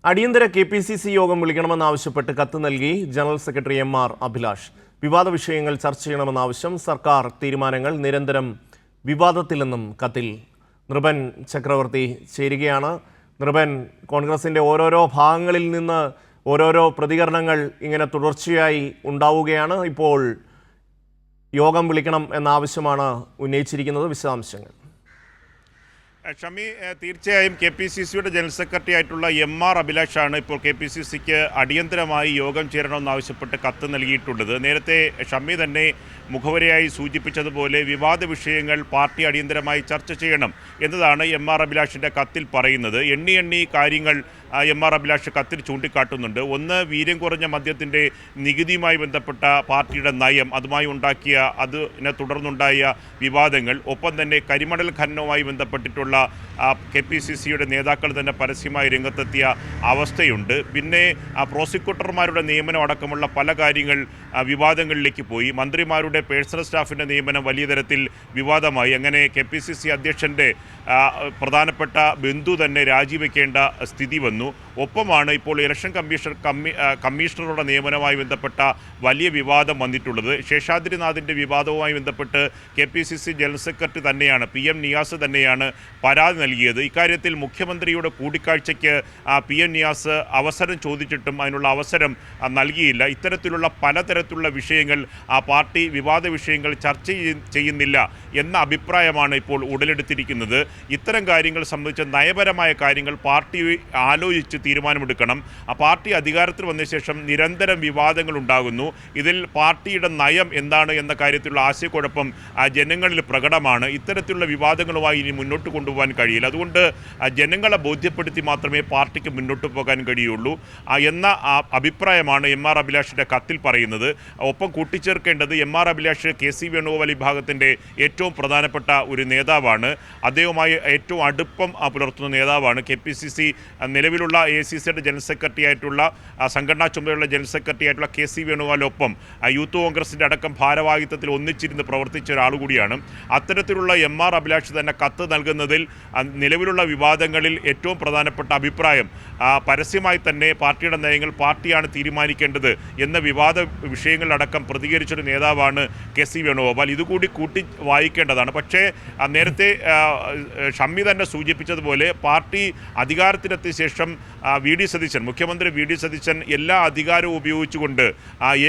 അടിയന്തര KPCC യോഗം വിളിക്കണമെന്നാവശ്യപ്പെട്ട് കത്ത് നൽകി ജനറൽ സെക്രട്ടറി MR അഭിലാഷ്. വിവാദ വിഷയങ്ങൾ ചർച്ച ചെയ്യണമെന്ന ആവശ്യം, സർക്കാർ തീരുമാനങ്ങൾ നിരന്തരം വിവാദത്തിലെന്നും കത്തിൽ. നൃപൻ ചക്രവർത്തി ചേരുകയാണ്. നൃപൻ, കോൺഗ്രസിൻ്റെ ഓരോരോ ഭാഗങ്ങളിൽ നിന്ന് ഓരോരോ പ്രതികരണങ്ങൾ ഇങ്ങനെ തുടർച്ചയായി ഉണ്ടാവുകയാണ്. ഇപ്പോൾ യോഗം വിളിക്കണം എന്ന ആവശ്യമാണ് ഉന്നയിച്ചിരിക്കുന്നത്. വിശദാംശങ്ങൾ. ഷമി, തീർച്ചയായും KPCCയുടെ ജനറൽ സെക്രട്ടറി ആയിട്ടുള്ള MR അഭിലാഷാണ് ഇപ്പോൾ KPCCക്ക് അടിയന്തരമായി യോഗം ചേരണമെന്നാവശ്യപ്പെട്ട് കത്ത് നൽകിയിട്ടുള്ളത്. നേരത്തെ ഷമി തന്നെ മുഖവരയായി സൂചിപ്പിച്ചതുപോലെ വിവാദ വിഷയങ്ങൾ പാർട്ടി അടിയന്തരമായി ചർച്ച ചെയ്യണം എന്നതാണ് MR അഭിലാഷിൻ്റെ കത്തിൽ പറയുന്നത്. എണ്ണി കാര്യങ്ങൾ MR അഭിലാഷ് കത്തിൽ ചൂണ്ടിക്കാട്ടുന്നുണ്ട്. ഒന്ന്, വീര്യം കുറഞ്ഞ മദ്യത്തിൻ്റെ നികുതിയുമായി ബന്ധപ്പെട്ട പാർട്ടിയുടെ നയം, അതുമായി ഉണ്ടാക്കിയ അതിനെ തുടർന്നുണ്ടായ വിവാദങ്ങൾ, ഒപ്പം തന്നെ കരിമണൽ ഖനനവുമായി ബന്ധപ്പെട്ടിട്ടുള്ള KPCCയുടെ നേതാക്കൾ തന്നെ പരസ്യമായി രംഗത്തെത്തിയ അവസ്ഥയുണ്ട്. പിന്നെ പ്രോസിക്യൂട്ടർമാരുടെ നിയമനം അടക്കമുള്ള പല കാര്യങ്ങൾ വിവാദങ്ങളിലേക്ക് പോയി. മന്ത്രിമാരുടെ പേഴ്സണൽ സ്റ്റാഫിൻ്റെ നിയമനം വലിയ തരത്തിൽ വിവാദമായി. അങ്ങനെ KPCC അധ്യക്ഷൻ്റെ പ്രധാനപ്പെട്ട ബന്ധു തന്നെ രാജിവെക്കേണ്ട സ്ഥിതി വന്നു. ഒപ്പമാണ് ഇപ്പോൾ ഇലക്ഷൻ കമ്മീഷണറുടെ നിയമനവുമായി ബന്ധപ്പെട്ട വലിയ വിവാദം വന്നിട്ടുള്ളത്. ശേഷാദ്രിനാഥിൻ്റെ വിവാദവുമായി ബന്ധപ്പെട്ട് KPCC ജനറൽ സെക്രട്ടറി തന്നെയാണ്, PM നിയാസ് തന്നെയാണ് പരാതി നൽകിയത്. ഇക്കാര്യത്തിൽ മുഖ്യമന്ത്രിയുടെ കൂടിക്കാഴ്ചയ്ക്ക് PM നിയാസ് അവസരം ചോദിച്ചിട്ടും അതിനുള്ള അവസരം നൽകിയില്ല. ഇത്തരത്തിലുള്ള പലതരത്തിലുള്ള വിഷയങ്ങൾ പാർട്ടി വിവാദ വിഷയങ്ങൾ ചർച്ച ചെയ്യുന്നില്ല എന്ന അഭിപ്രായമാണ് ഇപ്പോൾ ഉടലെടുത്തിരിക്കുന്നത്. ഇത്തരം കാര്യങ്ങൾ സംബന്ധിച്ച് നയപരമായ കാര്യങ്ങൾ പാർട്ടി ആലോചിച്ച് തീരുമാനമെടുക്കണം. പാർട്ടി അധികാരത്തിൽ വന്ന ശേഷം നിരന്തരം വിവാദങ്ങൾ ഉണ്ടാകുന്നു. ഇതിൽ പാർട്ടിയുടെ നയം എന്താണ് എന്ന കാര്യത്തിലുള്ള ആശയക്കുഴപ്പം ജനങ്ങളിൽ പ്രകടമാണ്. ഇത്തരത്തിലുള്ള വിവാദങ്ങളുമായി ഇനി മുന്നോട്ട് കൊണ്ടുപോകാൻ കഴിയില്ല. അതുകൊണ്ട് ജനങ്ങളെ ബോധ്യപ്പെടുത്തി മാത്രമേ പാർട്ടിക്ക് മുന്നോട്ട് പോകാൻ കഴിയുള്ളൂ എന്ന അഭിപ്രായമാണ് MR അഭിലാഷിൻ്റെ കത്തിൽ പറയുന്നത്. ഒപ്പം കൂട്ടിച്ചേർക്കേണ്ടത്, MR അഭിലാഷ് KC വേണുഗോപാൽ വിഭാഗത്തിൻ്റെ ഏറ്റവും പ്രധാനപ്പെട്ട ഒരു നേതാവാണ്. അദ്ദേഹവുമായി ഏറ്റവും അടുപ്പം പുലർത്തുന്ന നേതാവാണ്. KPCC നിലവിലുള്ള ACCയുടെ ജനറൽ സെക്രട്ടറി ആയിട്ടുള്ള, സംഘടനാ ചുമതലയുള്ള ജനറൽ സെക്രട്ടറി ആയിട്ടുള്ള KC വേണുഗോപാലൊപ്പം യൂത്ത് കോൺഗ്രസിൻ്റെ അടക്കം ഭാരവാഹിത്വത്തിൽ ഒന്നിച്ചിരുന്ന് പ്രവർത്തിച്ച ഒരാൾ കൂടിയാണ്. അത്തരത്തിലുള്ള MR അഭിലാഷ് തന്നെ കത്ത് നൽകുന്നതിൽ നിലവിലുള്ള വിവാദങ്ങളിൽ ഏറ്റവും പ്രധാനപ്പെട്ട അഭിപ്രായം, പരസ്യമായി തന്നെ പാർട്ടിയുടെ നയങ്ങൾ പാർട്ടിയാണ് തീരുമാനിക്കേണ്ടത് എന്ന വിവാദ വിഷയങ്ങളിലടക്കം പ്രതികരിച്ചൊരു നേതാവാണ് KC വേണുഗോപാൽ. ഇതുകൂടി കൂട്ടി വായിക്കേണ്ടതാണ്. പക്ഷേ നേരത്തെ ഷമ്മി തന്നെ സൂചിപ്പിച്ചതുപോലെ പാർട്ടി അധികാരത്തിലെത്തിയ ശേഷം VD സതീശൻ, മുഖ്യമന്ത്രി VD സതീശൻ എല്ലാ അധികാരവും ഉപയോഗിച്ചുകൊണ്ട്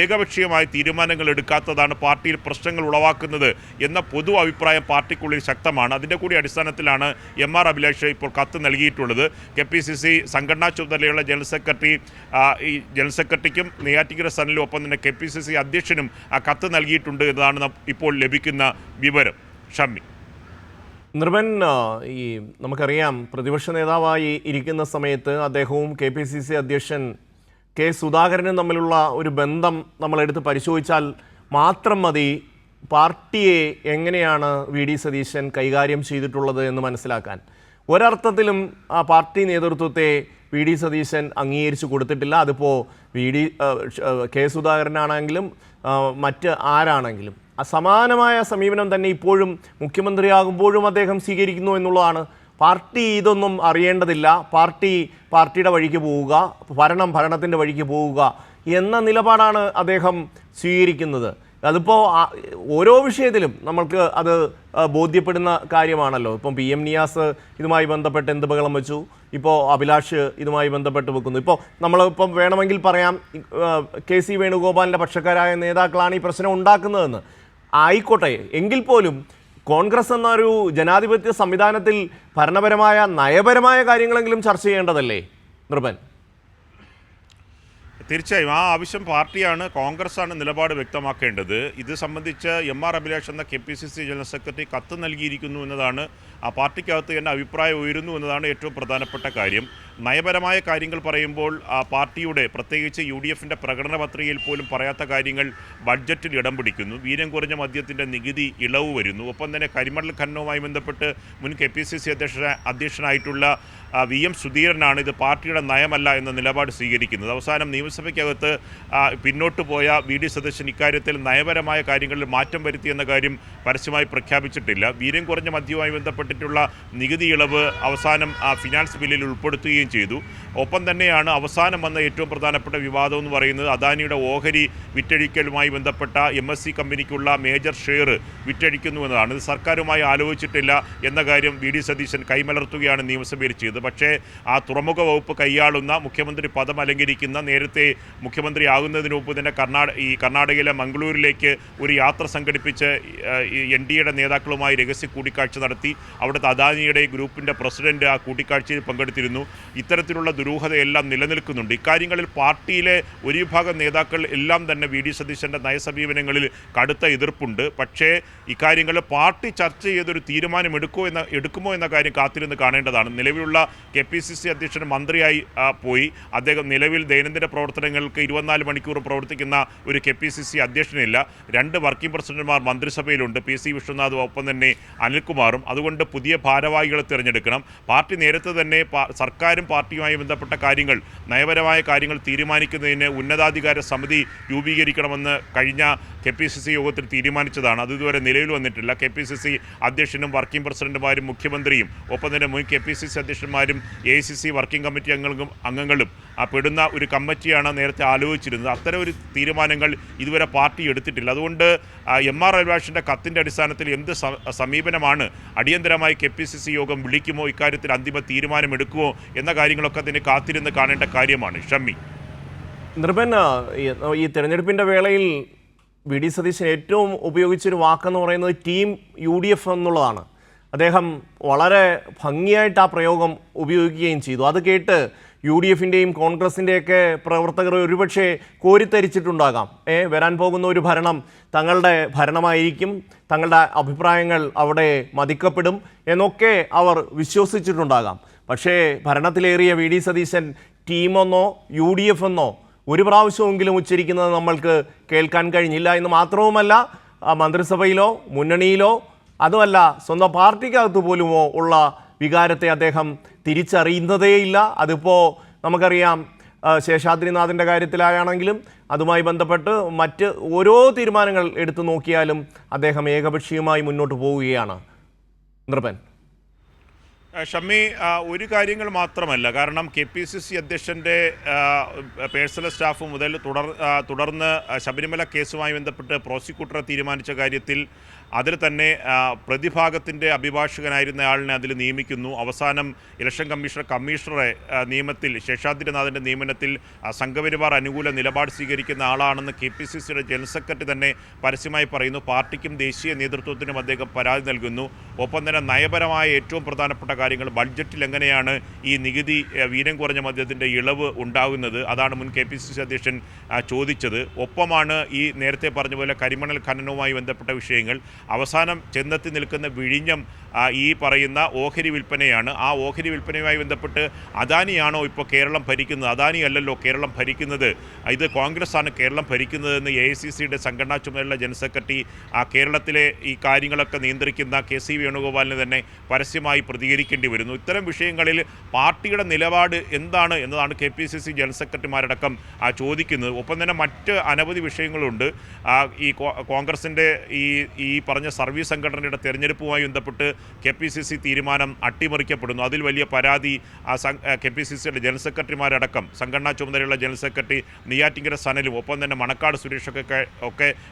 ഏകപക്ഷീയമായ തീരുമാനങ്ങൾ എടുക്കാത്തതാണ് പാർട്ടിയിൽ പ്രശ്നങ്ങൾ ഉളവാക്കുന്നത് എന്ന പൊതു അഭിപ്രായം പാർട്ടിക്കുള്ളിൽ ശക്തമാണ്. അതിൻ്റെ കൂടി അടിസ്ഥാനത്തിലാണ് MR അഭിലാഷ് ഇപ്പോൾ കത്ത് നൽകിയിട്ടുള്ളത്. KPCC സംഘടനാ ചുമതലയുള്ള ജനറൽ സെക്രട്ടറിക്കും നെയ്യാറ്റിൻകര സനിലും ഒപ്പം തന്നെ KPCC അധ്യക്ഷനും കത്ത് നൽകിയിട്ടുണ്ട് എന്നതാണ് ഇപ്പോൾ ലഭിക്കുന്ന വിവരം. ഷമ്മി. നൃപൻ, നമുക്കറിയാം, പ്രതിപക്ഷ നേതാവായി ഇരിക്കുന്ന സമയത്ത് അദ്ദേഹവും KPCC അധ്യക്ഷൻ K സുധാകരനും തമ്മിലുള്ള ഒരു ബന്ധം നമ്മളെടുത്ത് പരിശോധിച്ചാൽ മാത്രം മതി പാർട്ടിയെ എങ്ങനെയാണ് VD സതീശൻ കൈകാര്യം ചെയ്തിട്ടുള്ളത് എന്ന് മനസ്സിലാക്കാൻ. ഒരർത്ഥത്തിലും ആ പാർട്ടി നേതൃത്വത്തെ VD സതീശൻ അംഗീകരിച്ച് കൊടുത്തിട്ടില്ല. അതിപ്പോൾ K സുധാകരനാണെങ്കിലും മറ്റ് ആരാണെങ്കിലും സമാനമായ സമീപനം തന്നെ ഇപ്പോഴും മുഖ്യമന്ത്രിയാകുമ്പോഴും അദ്ദേഹം സ്വീകരിക്കുന്നു എന്നുള്ളതാണ്. പാർട്ടി ഇതൊന്നും അറിയേണ്ടതില്ല, പാർട്ടിയുടെ വഴിക്ക് പോവുക, ഭരണത്തിൻ്റെ വഴിക്ക് പോവുക എന്ന നിലപാടാണ് അദ്ദേഹം സ്വീകരിക്കുന്നത്. അതിപ്പോൾ ഓരോ വിഷയത്തിലും നമ്മൾക്ക് അത് ബോധ്യപ്പെടുന്ന കാര്യമാണല്ലോ. ഇപ്പം PM നിയാസ് ഇതുമായി ബന്ധപ്പെട്ട് എന്ത് ബഹളം വെച്ചു, ഇപ്പോൾ അഭിലാഷ് ഇതുമായി ബന്ധപ്പെട്ട് വെക്കുന്നു. ഇപ്പോൾ നമ്മളിപ്പം വേണമെങ്കിൽ പറയാം KC വേണുഗോപാലിൻ്റെ പക്ഷക്കാരായ നേതാക്കളാണ് ഈ പ്രശ്നം ഉണ്ടാക്കുന്നതെന്ന്. ആയിക്കോട്ടെ, എങ്കിൽ പോലും കോൺഗ്രസ് എന്നൊരു ജനാധിപത്യ സംവിധാനത്തിൽ ഭരണപരമായ നയപരമായ കാര്യങ്ങളെങ്കിലും ചർച്ച ചെയ്യേണ്ടതല്ലേ നൃപൻ? തീർച്ചയായും ആ ആവശ്യം പാർട്ടിയാണ്, കോൺഗ്രസ്സാണ് നിലപാട് വ്യക്തമാക്കേണ്ടത്. ഇത് സംബന്ധിച്ച് MR അഭിലാഷ് എന്ന KPCC ജനറൽ സെക്രട്ടറി കത്ത് നൽകിയിരിക്കുന്നു എന്നതാണ്, ആ പാർട്ടിക്കകത്ത് തന്നെ അഭിപ്രായം ഉയരുന്നു എന്നതാണ് ഏറ്റവും പ്രധാനപ്പെട്ട കാര്യം. നയപരമായ കാര്യങ്ങൾ പറയുമ്പോൾ പാർട്ടിയുടെ, പ്രത്യേകിച്ച് UDFൻ്റെ പ്രകടന പത്രികയിൽ പോലും പറയാത്ത കാര്യങ്ങൾ ബഡ്ജറ്റിൽ ഇടം പിടിക്കുന്നു. വീര്യം കുറഞ്ഞ മദ്യത്തിൻ്റെ നികുതി ഇളവ് വരുന്നു. ഒപ്പം തന്നെ കരിമണൽ ഖനനവുമായി ബന്ധപ്പെട്ട് മുൻ KPCC അധ്യക്ഷനായിട്ടുള്ള VM സുധീരനാണ് ഇത് പാർട്ടിയുടെ നയമല്ല എന്ന നിലപാട് സ്വീകരിക്കുന്നത്. അവസാനം നിയമസഭയ്ക്കകത്ത് പിന്നോട്ട് പോയ VD സതീശൻ ഇക്കാര്യത്തിൽ നയപരമായ കാര്യങ്ങളിൽ മാറ്റം വരുത്തിയെന്ന കാര്യം പരസ്യമായി പ്രഖ്യാപിച്ചിട്ടില്ല. വീര്യം കുറഞ്ഞ മദ്യവുമായി ബന്ധപ്പെട്ടിട്ടുള്ള നികുതി ഇളവ് അവസാനം ഫിനാൻസ് ബില്ലിൽ ഉൾപ്പെടുത്തുകയും ചെയ്തു. ഒപ്പം തന്നെയാണ് അവസാനം വന്ന ഏറ്റവും പ്രധാനപ്പെട്ട വിവാദം എന്ന് പറയുന്നത് അദാനിയുടെ ഓഹരി വിറ്റഴിക്കലുമായി ബന്ധപ്പെട്ട MSC കമ്പനിക്കുള്ള മേജർ ഷെയർ വിറ്റഴിക്കുന്നു എന്നതാണ്. ഇത് സർക്കാരുമായി ആലോചിച്ചിട്ടില്ല എന്ന കാര്യം VD സതീശൻ കൈമലർത്തുകയാണ് നിയമസഭയിൽ ചെയ്തത്. പക്ഷേ ആ തുറമുഖ വകുപ്പ് കൈയാളുന്ന മുഖ്യമന്ത്രി പദം അലങ്കരിക്കുന്ന നേരത്തെ മുഖ്യമന്ത്രിയാകുന്നതിന് മുമ്പ് തന്നെ കർണാടകയിലെ മംഗളൂരിലേക്ക് ഒരു യാത്ര സംഘടിപ്പിച്ച് NDAയുടെ നേതാക്കളുമായി രഹസ്യ കൂടിക്കാഴ്ച നടത്തി. അവിടുത്തെ അദാനിയുടെ ഗ്രൂപ്പിൻ്റെ പ്രസിഡന്റ് ആ കൂടിക്കാഴ്ചയിൽ പങ്കെടുത്തിരുന്നു. ഇത്തരത്തിലുള്ള ദുരൂഹതയെല്ലാം നിലനിൽക്കുന്നുണ്ട്. ഇക്കാര്യങ്ങളിൽ പാർട്ടിയിലെ ഒരു വിഭാഗം നേതാക്കൾ എല്ലാം തന്നെ VD സതീശൻ്റെ നയസമീപനങ്ങളിൽ കടുത്ത എതിർപ്പുണ്ട്. പക്ഷേ ഇക്കാര്യങ്ങളിൽ പാർട്ടി ചർച്ച ചെയ്തൊരു തീരുമാനം എടുക്കുമോ എന്ന കാര്യം കാത്തിരുന്ന് കാണേണ്ടതാണ്. നിലവിലുള്ള KPCC അധ്യക്ഷൻ മന്ത്രിയായി പോയി. അദ്ദേഹം നിലവിൽ ദൈനംദിന പ്രവർത്തനങ്ങൾക്ക് 24 മണിക്കൂറും പ്രവർത്തിക്കുന്ന ഒരു KPCC അധ്യക്ഷനില്ല. 2 വർക്കിംഗ് പ്രസിഡന്റുമാർ മന്ത്രിസഭയിലുണ്ട്, PC വിശ്വനാഥും ഒപ്പം തന്നെ അനിൽകുമാറും. അതുകൊണ്ട് പുതിയ ഭാരവാഹികളെ തിരഞ്ഞെടുക്കണം. പാർട്ടി നേരത്തെ തന്നെ സർക്കാരും പാർട്ടിയുമായി ബന്ധപ്പെട്ട കാര്യങ്ങൾ, നയപരമായ കാര്യങ്ങൾ തീരുമാനിക്കുന്നതിന് ഉന്നതാധികാര സമിതി രൂപീകരിക്കണമെന്ന് കഴിഞ്ഞ KPCC യോഗത്തിൽ തീരുമാനിച്ചതാണ്. അത് ഇതുവരെ നിലവിൽ വന്നിട്ടില്ല. KPCC അധ്യക്ഷനും വർക്കിംഗ് പ്രസിഡന്റുമാരും മുഖ്യമന്ത്രിയും ഒപ്പം തന്നെ മുൻ KPCC അധ്യക്ഷന്മാരും AICC വർക്കിംഗ് കമ്മിറ്റി അംഗങ്ങളും പെടുന്ന ഒരു കമ്മിറ്റിയാണ് നേരത്തെ ആലോചിച്ചിരുന്നത്. അത്തരം ഒരു തീരുമാനങ്ങൾ ഇതുവരെ പാർട്ടി എടുത്തിട്ടില്ല. അതുകൊണ്ട് MR അഭിലാഷിൻ്റെ കത്തിൻ്റെ അടിസ്ഥാനത്തിൽ എന്ത് സമീപനമാണ്, അടിയന്തരമായി KPCC യോഗം വിളിക്കുമോ, ഇക്കാര്യത്തിൽ അന്തിമ തീരുമാനമെടുക്കുമോ എന്ന കാര്യങ്ങളൊക്കെ അതിന് കാത്തിരുന്ന് കാണേണ്ട കാര്യമാണ്. ഷമ്മി, നിർഭൻ, ഈ തെരഞ്ഞെടുപ്പിൻ്റെ വേളയിൽ VD സതീശൻ ഏറ്റവും ഉപയോഗിച്ചൊരു വാക്കെന്ന് പറയുന്നത് ടീം UDF എന്നുള്ളതാണ്. അദ്ദേഹം വളരെ ഭംഗിയായിട്ട് ആ പ്രയോഗം ഉപയോഗിക്കുകയും ചെയ്തു. അത് കേട്ട് UDFിൻ്റെയും കോൺഗ്രസിൻ്റെയൊക്കെ പ്രവർത്തകർ ഒരുപക്ഷെ കോരിത്തരിച്ചിട്ടുണ്ടാകാം. വരാൻ പോകുന്ന ഒരു ഭരണം തങ്ങളുടെ ഭരണമായിരിക്കും, തങ്ങളുടെ അഭിപ്രായങ്ങൾ അവിടെ മതിക്കപ്പെടും എന്നൊക്കെ അവർ വിശ്വസിച്ചിട്ടുണ്ടാകാം. പക്ഷേ ഭരണത്തിലേറിയ VD സതീശൻ ടീമെന്നോ UDF എന്നോ ഒരു പ്രാവശ്യമെങ്കിലും ഉച്ചരിക്കുന്നത് നമ്മൾക്ക് കേൾക്കാൻ കഴിഞ്ഞില്ല എന്ന് മാത്രവുമല്ല, മന്ത്രിസഭയിലോ മുന്നണിയിലോ അതുമല്ല സ്വന്തം പാർട്ടിക്കകത്ത് പോലുമോ ഉള്ള വികാരത്തെ അദ്ദേഹം തിരിച്ചറിയുന്നതേയില്ല. അതിപ്പോൾ നമുക്കറിയാം, ശേഷാദ്രിനാഥിൻ്റെ കാര്യത്തിലായാണെങ്കിലും അതുമായി ബന്ധപ്പെട്ട് മറ്റ് ഓരോ തീരുമാനങ്ങൾ എടുത്തു നോക്കിയാലും അദ്ദേഹം ഏകപക്ഷീയമായി മുന്നോട്ട് പോവുകയാണ്. നിർഭൻ, ഷമ്മി, ഒരു കാര്യങ്ങൾ മാത്രമല്ല. കാരണം KPCC അധ്യക്ഷൻ്റെ പേഴ്സണൽ സ്റ്റാഫ് മുതൽ തുടർന്ന് ശബരിമല കേസുമായി ബന്ധപ്പെട്ട് പ്രോസിക്യൂട്ടറെ തീരുമാനിച്ച കാര്യത്തിൽ അതിൽ തന്നെ പ്രതിഭാഗത്തിൻ്റെ അഭിഭാഷകനായിരുന്ന ആളിനെ അതിൽ നിയമിക്കുന്നു. അവസാനം ഇലക്ഷൻ കമ്മീഷണറെ നിയമത്തിൽ, ശേഷാദ്രിനാഥിൻ്റെ നിയമനത്തിൽ സംഘപരിവാർ അനുകൂല നിലപാട് സ്വീകരിക്കുന്ന ആളാണെന്ന് KPCCയുടെ ജനറൽ സെക്രട്ടറി തന്നെ പരസ്യമായി പറയുന്നു. പാർട്ടിക്കും ദേശീയ നേതൃത്വത്തിനും അദ്ദേഹം പരാതി നൽകുന്നു. ഒപ്പം തന്നെ നയപരമായ ഏറ്റവും പ്രധാനപ്പെട്ട കാര്യങ്ങൾ, ബഡ്ജറ്റിൽ എങ്ങനെയാണ് ഈ നികുതി വീര്യം കുറഞ്ഞ മദ്യത്തിൻ്റെ ഇളവ് ഉണ്ടാകുന്നത്, അതാണ് മുൻ KPCC അധ്യക്ഷൻ ചോദിച്ചത്. ഒപ്പമാണ് ഈ നേരത്തെ പറഞ്ഞ പോലെ കരിമണൽ ഖനനവുമായി ബന്ധപ്പെട്ട വിഷയങ്ങൾ. അവസാനം ചെന്നെത്തി നിൽക്കുന്ന വിഴിഞ്ഞം ഈ പറയുന്ന ഓഹരി വിൽപ്പനയാണ്. ആ ഓഹരി വിൽപ്പനയുമായി ബന്ധപ്പെട്ട് അദാനിയാണോ ഇപ്പോൾ കേരളം ഭരിക്കുന്നത്? അദാനി അല്ലല്ലോ കേരളം ഭരിക്കുന്നത്, ഇത് കോൺഗ്രസ് ആണ് കേരളം ഭരിക്കുന്നതെന്ന് AICCയുടെ സംഘടനാ ചുമതലയുള്ള ജനറൽ സെക്രട്ടറി കേരളത്തിലെ ഈ കാര്യങ്ങളൊക്കെ നിയന്ത്രിക്കുന്ന KC വേണുഗോപാലിന് തന്നെ പരസ്യമായി പ്രതികരിക്കേണ്ടി വരുന്നു. ഇത്തരം വിഷയങ്ങളിൽ പാർട്ടിയുടെ നിലപാട് എന്താണ് എന്നതാണ് KPCC ജനറൽ സെക്രട്ടറിമാരടക്കം ചോദിക്കുന്നത്. ഒപ്പം തന്നെ മറ്റ് അനവധി വിഷയങ്ങളുണ്ട്. ഈ കോൺഗ്രസിൻ്റെ ഈ പറഞ്ഞ സർവീസ് സംഘടനയുടെ തെരഞ്ഞെടുപ്പുമായി ബന്ധപ്പെട്ട് KPCC തീരുമാനം അട്ടിമറിക്കപ്പെടുന്നു. അതിൽ വലിയ പരാതി KPCCയുടെ ജനറൽ സെക്രട്ടറിമാരടക്കം, സംഘടനാ ചുമതലയുള്ള ജനറൽ സെക്രട്ടറി നെയ്യാറ്റിങ്കര സനലും ഒപ്പം തന്നെ മണക്കാട് സുരേഷൊക്കെ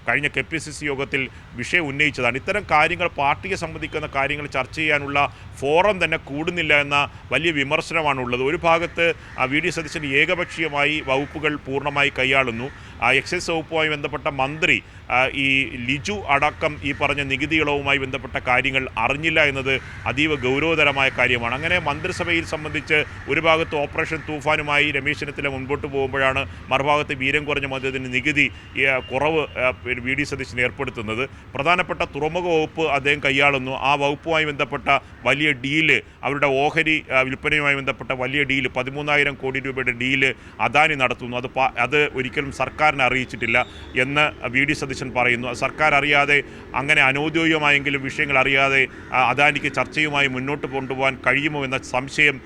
കഴിഞ്ഞ KPCC യോഗത്തിൽ വിഷയം ഉന്നയിച്ചതാണ്. ഇത്തരം കാര്യങ്ങൾ, പാർട്ടിയെ സംബന്ധിക്കുന്ന കാര്യങ്ങൾ ചർച്ച ചെയ്യാനുള്ള ഫോറം തന്നെ കൂടുന്നില്ല എന്ന വലിയ വിമർശനമാണുള്ളത്. ഒരു ഭാഗത്ത് VD സതീശൻ ഏകപക്ഷീയമായി വകുപ്പുകൾ പൂർണ്ണമായി കൈയാളുന്നു. എക്സൈസ് വകുപ്പുമായി ബന്ധപ്പെട്ട മന്ത്രി ഈ ലിജു അടക്കം ഈ പറഞ്ഞ നികുതി ഇളവുമായി ബന്ധപ്പെട്ട കാര്യങ്ങൾ അറിഞ്ഞില്ല എന്നത് അതീവ ഗൗരവതരമായ കാര്യമാണ്. അങ്ങനെ മന്ത്രിസഭയിൽ സംബന്ധിച്ച് ഒരു ഭാഗത്ത് ഓപ്പറേഷൻ തൂഫാനുമായി രമേശ് ചെന്നിത്തല മുൻപോട്ട് പോകുമ്പോഴാണ് മറുഭാഗത്ത് വീര്യം കുറഞ്ഞ മദ്യത്തിന് നികുതി കുറവ് VD സതീശൻ ഏർപ്പെടുത്തുന്നത്. പ്രധാനപ്പെട്ട തുറമുഖ വകുപ്പ് അദ്ദേഹം കൈയാളുന്നു. ആ വകുപ്പുമായി ബന്ധപ്പെട്ട വലിയ ഡീല്, അവരുടെ ഓഹരി വിൽപ്പനയുമായി ബന്ധപ്പെട്ട വലിയ ഡീല്, 13,000 കോടി രൂപയുടെ ഡീല് അദാനി നടത്തുന്നു. അത് ഒരിക്കലും സർക്കാരിനെ അറിയിച്ചിട്ടില്ല എന്ന് VD സതീശൻ പറയുന്നു. സർക്കാർ അറിയാതെ, അങ്ങനെ അനൗദ്യോഗികമായെങ്കിലും വിഷയങ്ങൾ അറിയാതെ അദാനിക്ക് ചർച്ചയുമായി മുന്നോട്ട് കൊണ്ടുപോകാൻ കഴിയുമോ എന്ന സംശയം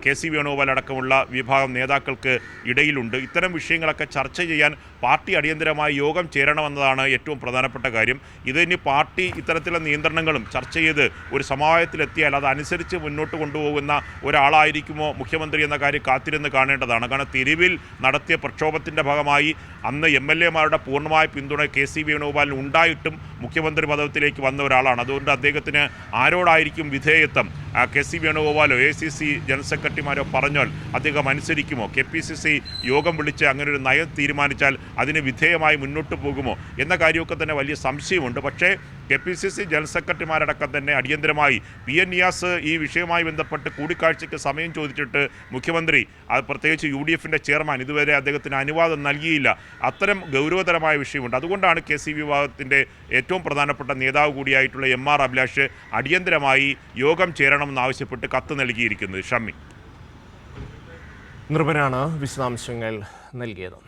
KC വേണുഗോപാൽ അടക്കമുള്ള വിഭാഗം നേതാക്കൾക്ക് ഇടയിലുണ്ട്. ഇത്തരം വിഷയങ്ങളൊക്കെ ചർച്ച ചെയ്യാൻ പാർട്ടി അടിയന്തരമായി യോഗം ചേരണമെന്നതാണ് ഏറ്റവും പ്രധാനപ്പെട്ട കാര്യം. ഇതിനി പാർട്ടി ഇത്തരത്തിലുള്ള നിയന്ത്രണങ്ങളും ചർച്ച ചെയ്ത് ഒരു സമവായത്തിലെത്തിയാൽ അതനുസരിച്ച് മുന്നോട്ട് കൊണ്ടുപോകുന്ന ഒരാളായിരിക്കുമോ മുഖ്യമന്ത്രി എന്ന കാര്യം കാത്തിരുന്ന് കാണേണ്ടതാണ്. കാരണം തെരുവിൽ നടത്തിയ പ്രക്ഷോഭത്തിൻ്റെ ഭാഗമായി അന്ന് MLA-മാരുടെ പൂർണ്ണമായ പിന്തുണ KC വേണുഗോപാലിന് ഉണ്ടായിട്ടും മുഖ്യമന്ത്രി പദത്തിലേക്ക് വന്ന ഒരാളാണ്. അതുകൊണ്ട് അദ്ദേഹത്തിന് ആരോടായിരിക്കും വിധേയത്വം? KC വേണുഗോപാലോ ACC ജനറൽ സെക്രട്ടറിമാരോ പറഞ്ഞാൽ അദ്ദേഹം അനുസരിക്കുമോ? KPCC യോഗം വിളിച്ച് അങ്ങനെ ഒരു നയം തീരുമാനിച്ചാൽ അതിന് വിധേയമായി മുന്നോട്ട് പോകുമോ എന്ന കാര്യമൊക്കെ തന്നെ വലിയ സംശയമുണ്ട്. പക്ഷേ KPCC ജനറൽ സെക്രട്ടറിമാരടക്കം തന്നെ അടിയന്തരമായി PN നിയാസ് ഈ വിഷയവുമായി ബന്ധപ്പെട്ട് കൂടിക്കാഴ്ചയ്ക്ക് സമയം ചോദിച്ചിട്ട് മുഖ്യമന്ത്രി, അത് പ്രത്യേകിച്ച് UDF-ൻ്റെ ചെയർമാൻ ഇതുവരെ അദ്ദേഹത്തിന് അനുവാദം നൽകിയില്ല. അത്തരം ഗൗരവതരമായ വിഷയമുണ്ട്. അതുകൊണ്ടാണ് KC വിഭാഗത്തിൻ്റെ ഏറ്റവും പ്രധാനപ്പെട്ട നേതാവ് കൂടിയായിട്ടുള്ള MR അഭിലാഷ് അടിയന്തരമായി യോഗം ചേരണമെന്നാവശ്യപ്പെട്ട് കത്ത് നൽകിയിരിക്കുന്നത്. ഷമ്മി. നിർഭനാണ് വിശദാംശങ്ങൾ നൽകിയത്.